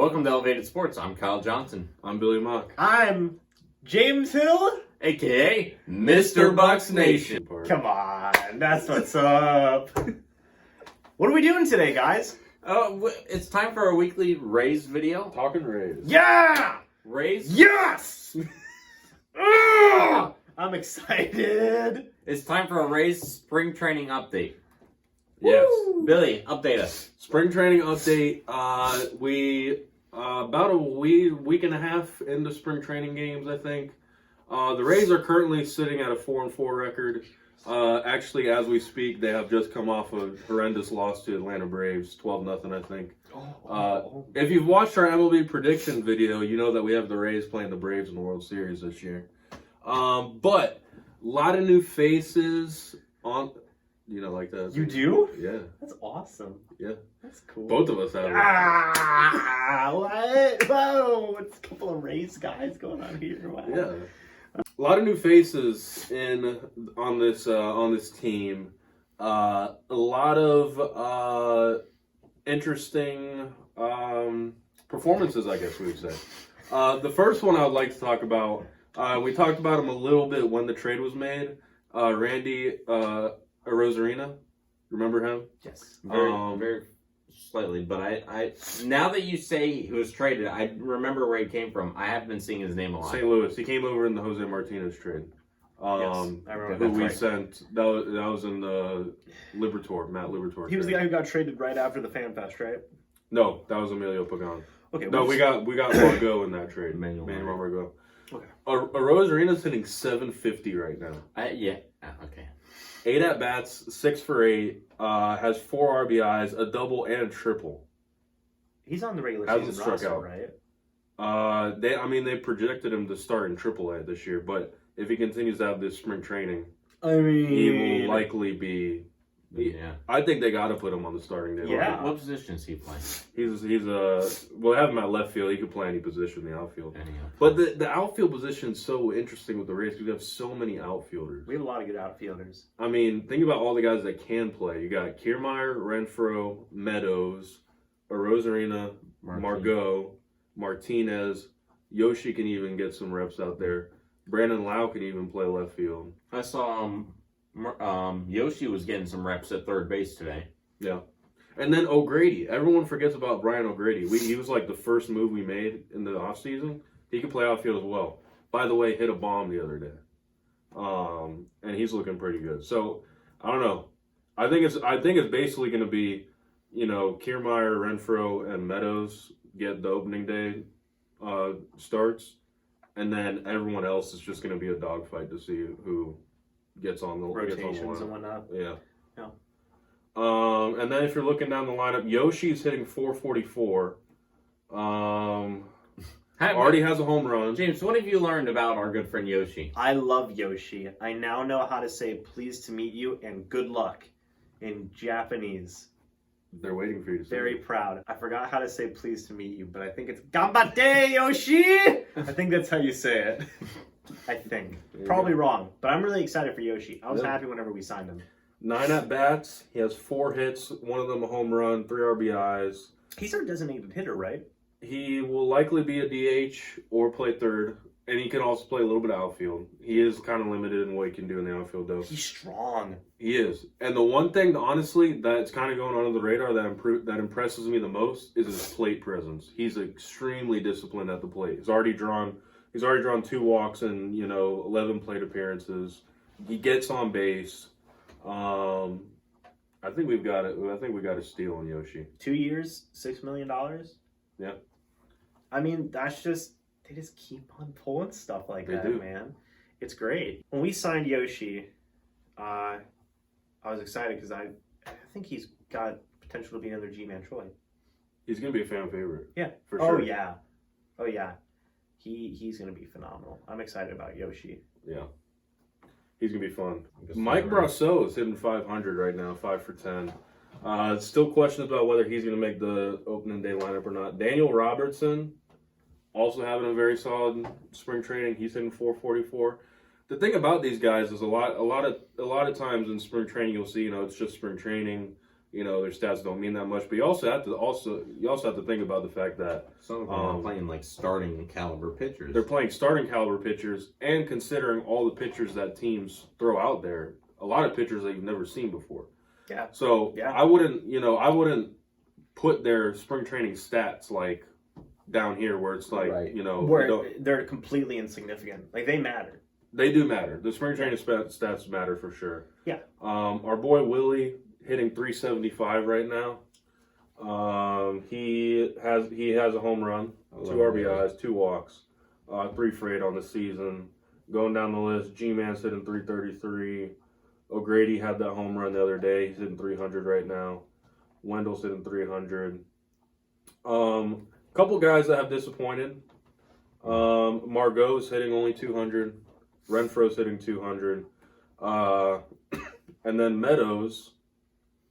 Welcome to Elevated Sports. I'm Kyle Johnson. I'm Billy Mock. I'm James Hill. AKA Mr. Bucks Nation. Come on, that's what's up. What are we doing today, guys? It's time for our weekly Rays video. Talking Rays. Yeah! Rays? Yes! I'm excited. It's time for a Rays spring training update. Yes. Woo! Billy, update us. Spring training update. We about a week and a half into spring training games, I think. The Rays are currently sitting at a 4-4 record. Actually, as we speak, they have just come off a horrendous loss to Atlanta Braves, 12-0, I think. If you've watched our MLB prediction video, you know that we have the Rays playing the Braves in the World Series this year. But a lot of new faces on. You know, like that. You do? Yeah. That's awesome. Yeah. That's cool. Both of us have it. What? Whoa! It's a couple of race guys going on here. Wow. Yeah. A lot of new faces on this team. A lot of interesting performances, I guess we would say. The first one I would like to talk about. We talked about him a little bit when the trade was made. Randy Arozarena, remember him? Yes. Very slightly, but I now that you say he was traded, I remember where he came from. I have been seeing his name a lot. St. Louis. He came over in the Jose Martinez trade. Yes, I remember. Who we sent. That was in the Matt Liberatore. He was the guy who got traded right after the Fan Fest, right? No, that was Emilio Pagan. Okay. No, we got Margot in that trade. Manuel Margot. Okay. Arozarena's hitting 750 right now. Okay. 8 at bats, 6 for 8. Has 4 RBIs, a double and a triple. He's on the regular Hasn't season struck roster, out. right? They projected him to start in AAA this year, but if he continues to have this spring training, I mean, he will likely be. Yeah. I think they got to put him on the starting day. Yeah. What position is he playing? We'll have him at left field. He could play any position in the outfield. Anyhow. But the outfield position is so interesting with the Rays because we have so many outfielders. We have a lot of good outfielders. I mean, think about all the guys that can play. You got Kiermaier, Renfroe, Meadows, Arozarena, Margot, Martinez. Yoshi can even get some reps out there. Brandon Lau can even play left field. I saw Yoshi was getting some reps at third base today. Yeah. And then O'Grady. Everyone forgets about Brian O'Grady. He was like the first move we made in the offseason. He could play outfield as well. By the way, hit a bomb the other day. And he's looking pretty good. So, I don't know. I think it's basically going to be, Kiermaier, Renfroe, and Meadows get the opening day starts. And then everyone else is just going to be a dogfight to see who gets on the Rotations and whatnot. Yeah. Yeah. And then if you're looking down the lineup, Yoshi's hitting 444. Already has a home run. James, what have you learned about our good friend Yoshi? I love Yoshi. I now know how to say pleased to meet you and good luck in Japanese. They're waiting for you to say Very it. proud. I forgot how to say pleased to meet you, but I think it's Gambate Yoshi! I think that's how you say it. I think. Probably wrong, but I'm really excited for Yoshi. I was happy whenever we signed him. 9 at bats. He has 4 hits, one of them a home run, 3 RBIs. He's our designated hitter, right? He will likely be a DH or play third, and he can also play a little bit of outfield. He is kind of limited in what he can do in the outfield, though. He's strong. He is. And the one thing, honestly, that's kind of going under the radar that impresses me the most is his plate presence. He's extremely disciplined at the plate. He's already drawn 2 walks and 11 plate appearances. He gets on base. I think we got a steal on Yoshi. 2 years, $6 million. Yeah. I mean, they just keep on pulling stuff like that, man. It's great. When we signed Yoshi, I was excited because I think he's got potential to be another G-Man Troy. He's gonna be a fan favorite. Yeah. For sure. Oh yeah. He's gonna be phenomenal. I'm excited about Yoshi. Yeah. He's gonna be fun. Mike Brasso is hitting 500 right now, 5 for 10. Still questions about whether he's gonna make the opening day lineup or not. Daniel Robertson also having a very solid spring training. He's hitting 444. The thing about these guys is a lot of times in spring training you'll see it's just spring training. their stats don't mean that much. But you also have to think about the fact that some of them are playing like starting caliber pitchers. They're playing starting caliber pitchers, and considering all the pitchers that teams throw out there, a lot of pitchers that you've never seen before. Yeah. So I wouldn't put their spring training stats like down here where it's like where they're completely insignificant. Like they matter. They do matter. The spring training stats matter for sure. Yeah. Our boy Willie hitting 375 right now. He has a home run, 2 RBIs, 2 walks, 3 for 8 on the season. Going down the list, G-Man's hitting 333. O'Grady had that home run the other day. He's hitting 300 right now. Wendell's hitting 300. Couple guys that have disappointed. Margot's hitting only 200. Renfro's hitting 200. And then Meadows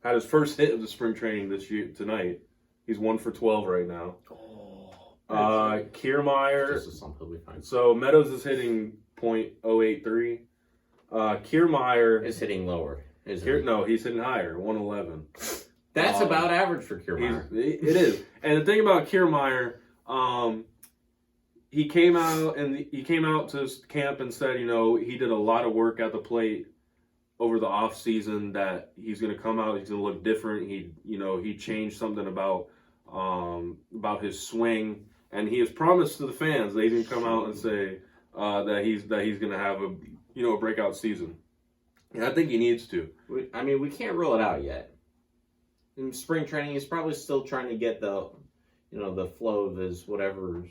had his first hit of the spring training tonight. He's 1 for 12 right now. Kiermaier. So Meadows is hitting .083. Kiermaier is hitting lower. No, he's hitting higher, 111. That's about average for Kiermaier. It is. And the thing about Kiermaier, he came out to camp and said, he did a lot of work at the plate over the off season, that he's going to come out, he's going to look different. He changed something about his swing, and he has promised to the fans that he's going to come out and say that he's going to have a breakout season. And I think he needs to. We can't rule it out yet. In spring training, he's probably still trying to get the flow of his whatever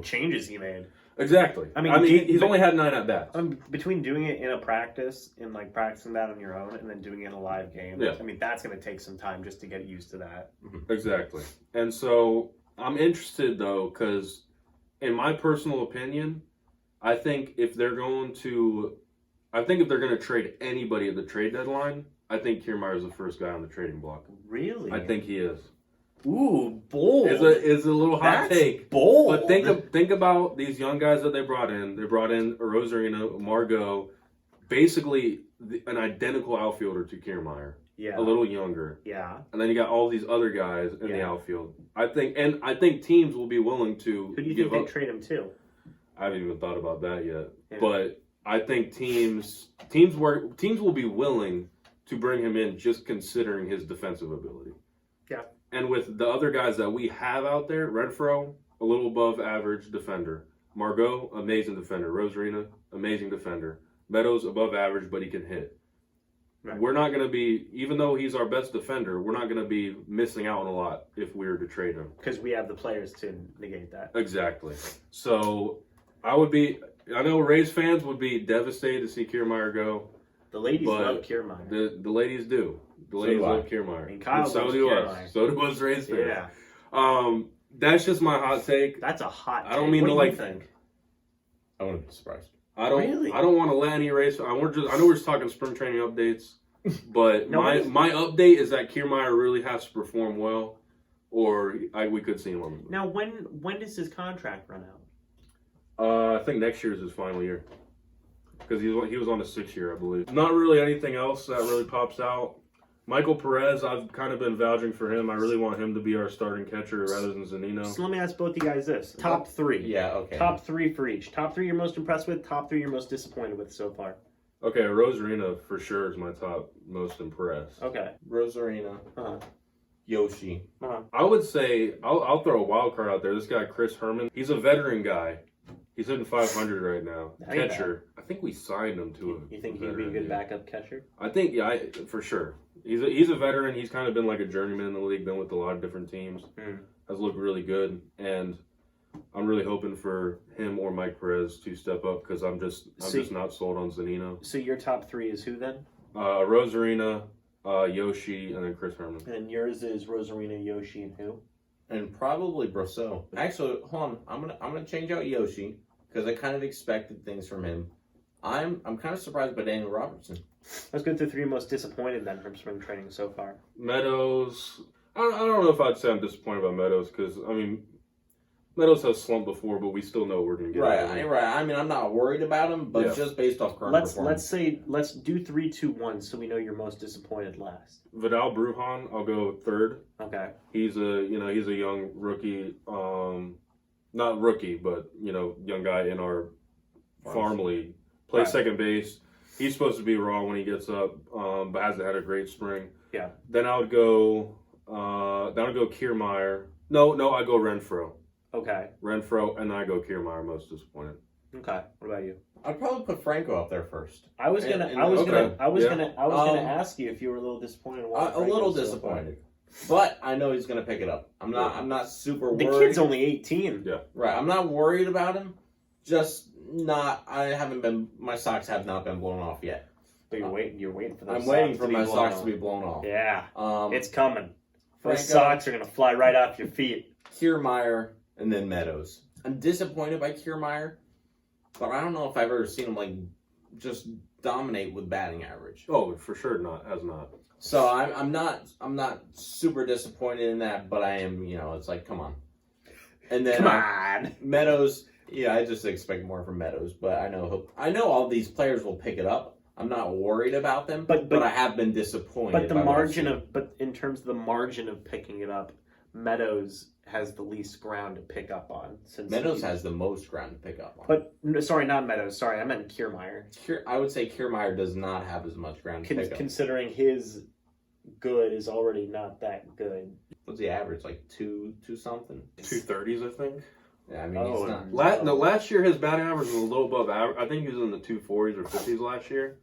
changes he made. Exactly. He's only had 9 at bats. Between doing it in a practice and like practicing that on your own, and then doing it in a live game. Yeah. That's going to take some time just to get used to that. Exactly. And so I'm interested though, because in my personal opinion, I think if they're going to trade anybody at the trade deadline, I think Kiermaier is the first guy on the trading block. Really? I think he is. Ooh, bold. It's a little hot take. Bold. But think about these young guys that they brought in. They brought in Rosarina, Margot, basically an identical outfielder to Kiermaier. Yeah. A little younger. Yeah. And then you got all these other guys in the outfield. I think teams will be willing to. Who do you think they trade him to? I haven't even thought about that yet. Yeah. But I think teams will be willing to bring him in just considering his defensive ability. Yeah. And with the other guys that we have out there, Renfro, a little above average defender. Margot, amazing defender. Rosarina, amazing defender. Meadows, above average, but he can hit. Right. We're not going to be, even though he's our best defender, we're not going to be missing out on a lot if we were to trade him. Because we have the players to negate that. Exactly. So I know Rays fans would be devastated to see Kiermaier go. The ladies love Kiermaier. The ladies do. The ladies love Kiermaier. And Kyle so loves do Kiermaier. us. So do us Rays fans. Yeah. That's just my hot take. That's a hot take. I don't mean what to do like. You think? I wouldn't be surprised. I don't want to let any Rays. I know we're just talking spring training updates, but my update is that Kiermaier really has to perform well, or we could see him on the move. Now, when does his contract run out? I think next year is his final year. Because he was on a 6-year, I believe. Not really anything else that really pops out. Michael Perez, I've kind of been vouching for him. I really want him to be our starting catcher rather than Zunino. So let me ask both you guys this. Top 3. Yeah, okay. Top 3 for each. Top 3 you're most impressed with, top 3 you're most disappointed with so far. Okay, Rosarina for sure is my top most impressed. Okay. Rosarina. Yoshi. I would say, I'll throw a wild card out there. This guy, Chris Herman, he's a veteran guy. He's hitting 500 right now. Catcher. I think we signed him to You think he'd be a good backup catcher? I think, for sure. He's a veteran. He's kind of been like a journeyman in the league, been with a lot of different teams. Has looked really good. And I'm really hoping for him or Mike Perez to step up because I'm just not sold on Zunino. So your top 3 is who then? Rosarina, Yoshi, and then Chris Herman. And yours is Rosarina, Yoshi, and who? And probably Brosseau. Actually, hold on. I'm gonna change out Yoshi because I kind of expected things from him. I'm kind of surprised by Daniel Robertson. Let's go to the 3 most disappointed then from spring training so far. Meadows. I don't know if I'd say I'm disappointed about Meadows because Meadows has slumped before, but we still know we're going to get Right. I mean, I'm not worried about him, but just based off current performance. Let's do 3, 2, 1, so we know you're most disappointed last. Vidal Brujan, I'll go third. Okay. He's a young rookie, not rookie, but young guy in our farm league. Plays second base. He's supposed to be raw when he gets up, but hasn't had a great spring. Yeah. Then I would go Kiermaier. No, I'd go Renfroe. Okay. Renfroe, and then I go Kiermaier, most disappointed. Okay. What about you? I'd probably put Franco up there first. I was gonna ask you if you were a little disappointed. A little disappointed, but I know he's gonna pick it up. I'm not super worried. The kid's only 18. Yeah. Right. I'm not worried about him. Just not. My socks have not been blown off yet. But you're waiting for those. I'm waiting for my socks to be blown off. Yeah. It's coming. Franco, those socks are gonna fly right off your feet. Kiermaier, and then Meadows. I'm disappointed by Kiermaier, but I don't know if I've ever seen him just dominate with batting average. Oh, for sure has not. So I'm not super disappointed in that, but I am. It's like, come on. And then come on, Meadows. Yeah, I just expect more from Meadows, but I know all these players will pick it up. I'm not worried about them, but I have been disappointed. But in terms of the margin of picking it up, Meadows has the least ground to pick up on. Since Meadows has the most ground to pick up on. But sorry, not Meadows. Sorry, I meant Kiermaier. I would say Kiermaier does not have as much ground to pick up. Considering his good is already not that good. What's the average? Like two something? 230s, I think. Yeah, I mean, he's not. Last year his batting average was a little above average. I think he was in the 240s or 50s last year.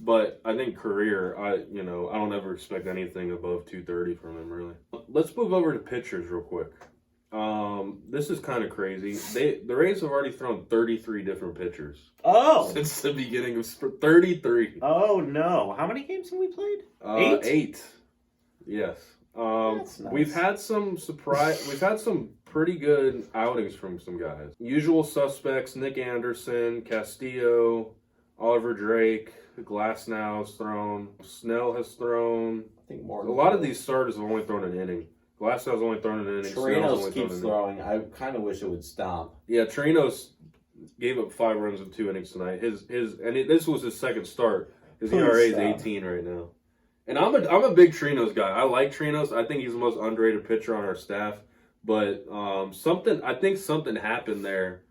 But I think career, I don't ever expect anything above 230 from him, really. Let's move over to pitchers real quick. This is kind of crazy. The Rays have already thrown 33 different pitchers. Oh! Since the beginning of 33. Oh, no. How many games have we played? 8. Yes. That's nice. We've had some pretty good outings from some guys. Usual suspects: Nick Anderson, Castillo, Oliver Drake, Glasnow has thrown, Snell has thrown. I think more. A lot of these starters have only thrown an inning. Glasnow's only thrown an inning. Trinos keeps throwing. I kind of wish it would stop. Yeah, Trinos gave up 5 runs in 2 innings tonight. This was his second start. His ERA is 18 right now. And I'm a big Trinos guy. I like Trinos. I think he's the most underrated pitcher on our staff. But something happened there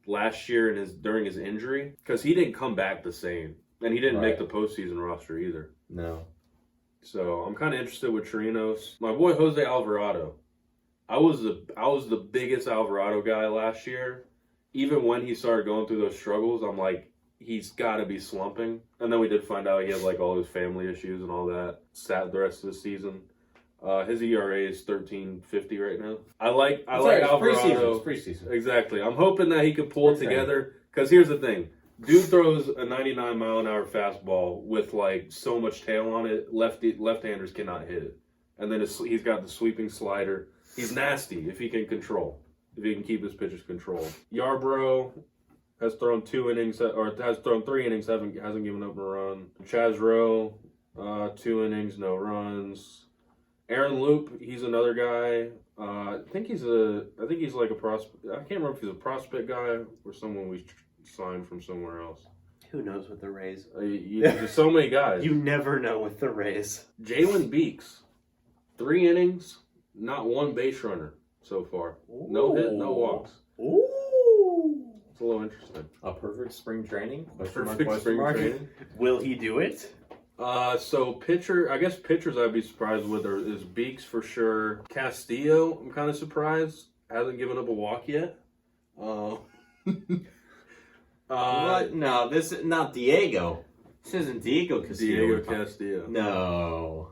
last year during his injury, because he didn't come back the same, and he didn't make the postseason roster either. No. So I'm kind of interested with Trinos. My boy Jose Alvarado. I was the biggest Alvarado guy last year. Even when he started going through those struggles, I'm like, he's got to be slumping. And then we did find out he had all his family issues and all that. Sat the rest of the season. His ERA is 13.50 right now. I like Alvarado. It's preseason. Exactly. I'm hoping that he could pull it together. Because here's the thing. Dude throws a 99-mile-an-hour fastball with so much tail on it. Left-handers cannot hit it. And then he's got the sweeping slider. He's nasty if he can control. If he can keep his pitches controlled. Yarbrough has thrown 2 innings, or has thrown 3 innings, hasn't given up a run. Chaz Rowe, 2 innings, no runs. Aaron Loop, he's another guy. I think he's like a prospect. I can't remember if he's a prospect guy or someone we signed from somewhere else. Who knows with the Rays? There's so many guys. You never know with the Rays. Jalen Beeks, 3 innings, not 1 base runner so far. Ooh. No hit, no walks. Ooh. It's a little interesting. A perfect spring training? Perfect spring training. Will he do it? So pitchers I'd be surprised with is Beeks for sure. Castillo, I'm kind of surprised. Hasn't given up a walk yet. What? No, this is not Diego. This isn't Diego Castillo. Diego Castillo. No.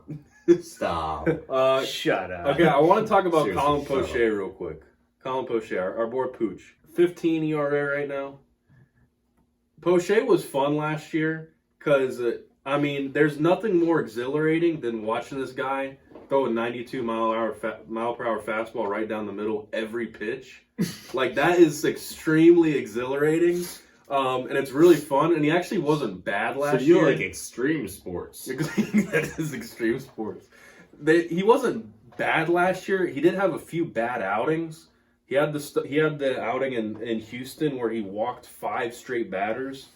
Stop. Shut up. Okay, I want to talk about Seriously, Colin Poche real quick. Colin Poche, our boy Pooch. 15 ERA right now. Poche was fun last year because... there's nothing more exhilarating than watching this guy throw a 92 mile per hour fastball right down the middle every pitch. That is extremely exhilarating, and it's really fun. And he actually wasn't bad last year. So you like extreme sports? That is extreme sports. He wasn't bad last year. He did have a few bad outings, He had the outing in Houston where he walked 5 straight batters.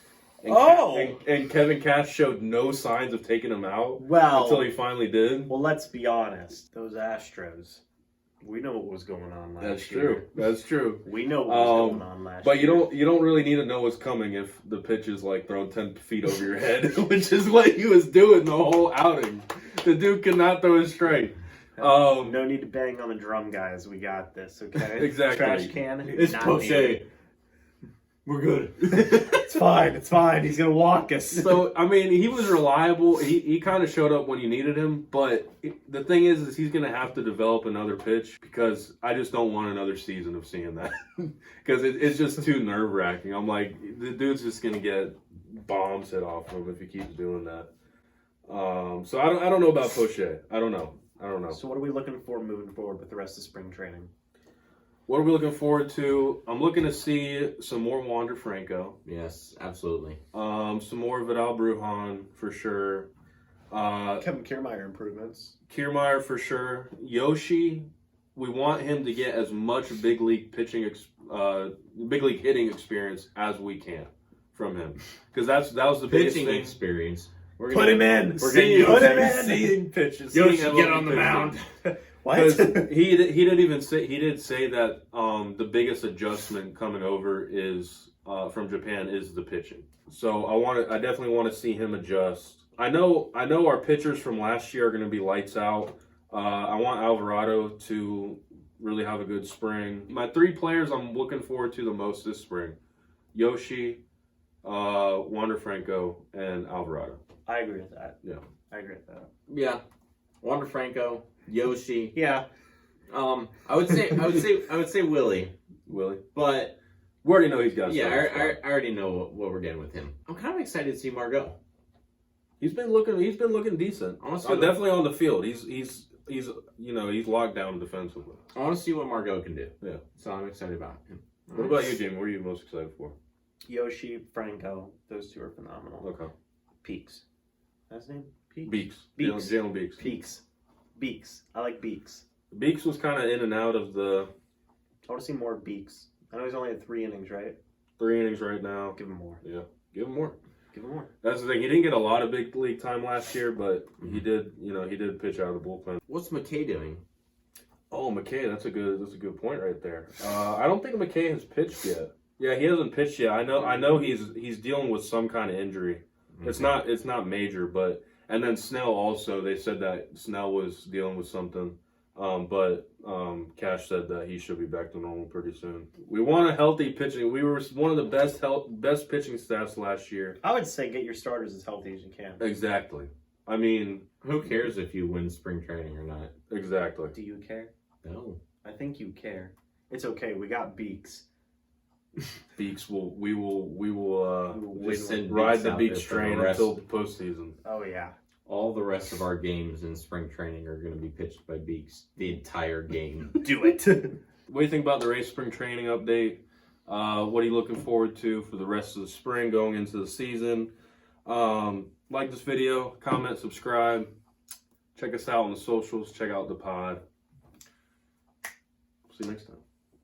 And, and Kevin Cash showed no signs of taking him out until he finally did. Well, let's be honest. Those Astros, we know what was going on last year. That's true. We know what was going on last but year. But you don't really need to know what's coming if the pitch is like thrown 10 feet over your head, which is what he was doing the whole outing. The dude could not throw it straight. No need to bang on the drum, guys. We got this, okay? Exactly. Trash can. It's Poche. We're good. It's fine. He's going to walk us. So, I mean, he was reliable. He kind of showed up when you needed him. But the thing is he's going to have to develop another pitch because I just don't want another season of seeing that. Because it's just too nerve-wracking. I'm like, the dude's just going to get bombs hit off him if he keeps doing that. So, I don't know about Poche. I don't know. So what are we looking for moving forward with the rest of spring training? What are we looking forward to? I'm looking to see some more Wander Franco. Yes, absolutely. Some more Vidal Brujan for sure. Kevin Kiermaier improvements. Kiermaier for sure. Yoshi, we want him to get as much big league hitting experience as we can from him, because that was the biggest Pitching thing. experience. Put him in. We're getting Put him in. seeing pitches. Yoshi, Seeing get on the pitches. mound. Because he did even say that the biggest adjustment coming over is from Japan is the pitching. So I definitely want to see him adjust. I know our pitchers from last year are going to be lights out. I want Alvarado to really have a good spring. My 3 players I'm looking forward to the most this spring: Yoshi, Wander Franco, and Alvarado. I agree with that. Yeah, I agree with that. Yeah, Wander Franco, Yoshi. Yeah. I would say Willie, but we already know he's got. I already know what we're getting with him. I'm kind of excited to see Margot. He's been looking decent. Honestly, Definitely on the field. He's locked down defensively. I want to see what Margot can do. Yeah. So I'm excited about him. What about you, Jamie? What are you most excited for? Yoshi, Franco, those 2 are phenomenal. Okay. Peaks. That's his name? Peaks? Beeks. Jalen Beeks. Beeks. I like Beeks. Beeks was kind of in and out of the I want to see more Beeks. I know he's only had 3 innings, right? 3 innings right now. Give him more. Yeah. Give him more. Give him more. That's the thing. He didn't get a lot of big league time last year, but he did pitch out of the bullpen. What's McKay doing? Oh, McKay, that's a good point right there. I don't think McKay has pitched yet. Yeah, he hasn't pitched yet. I know he's dealing with some kind of injury. Mm-hmm. It's not major, but and then Snell also, they said that Snell was dealing with something. But Cash said that he should be back to normal pretty soon. We want a healthy pitching. We were one of the best pitching staffs last year. I would say get your starters as healthy as you can. Exactly. I mean, Who cares if you win spring training or not? exactly. Do you care? No. I think you care. It's okay. We got Beeks. Beeks we will Just send ride Beeks the out Beeks there for the train rest. until the postseason. Oh, yeah. All the rest of our games in spring training are going to be pitched by Beeks. The entire game. Do it. What do you think about the Rays spring training update? What are you looking forward to for the rest of the spring going into the season? Like this video, comment, subscribe. Check us out on the socials. Check out the pod. See you next time.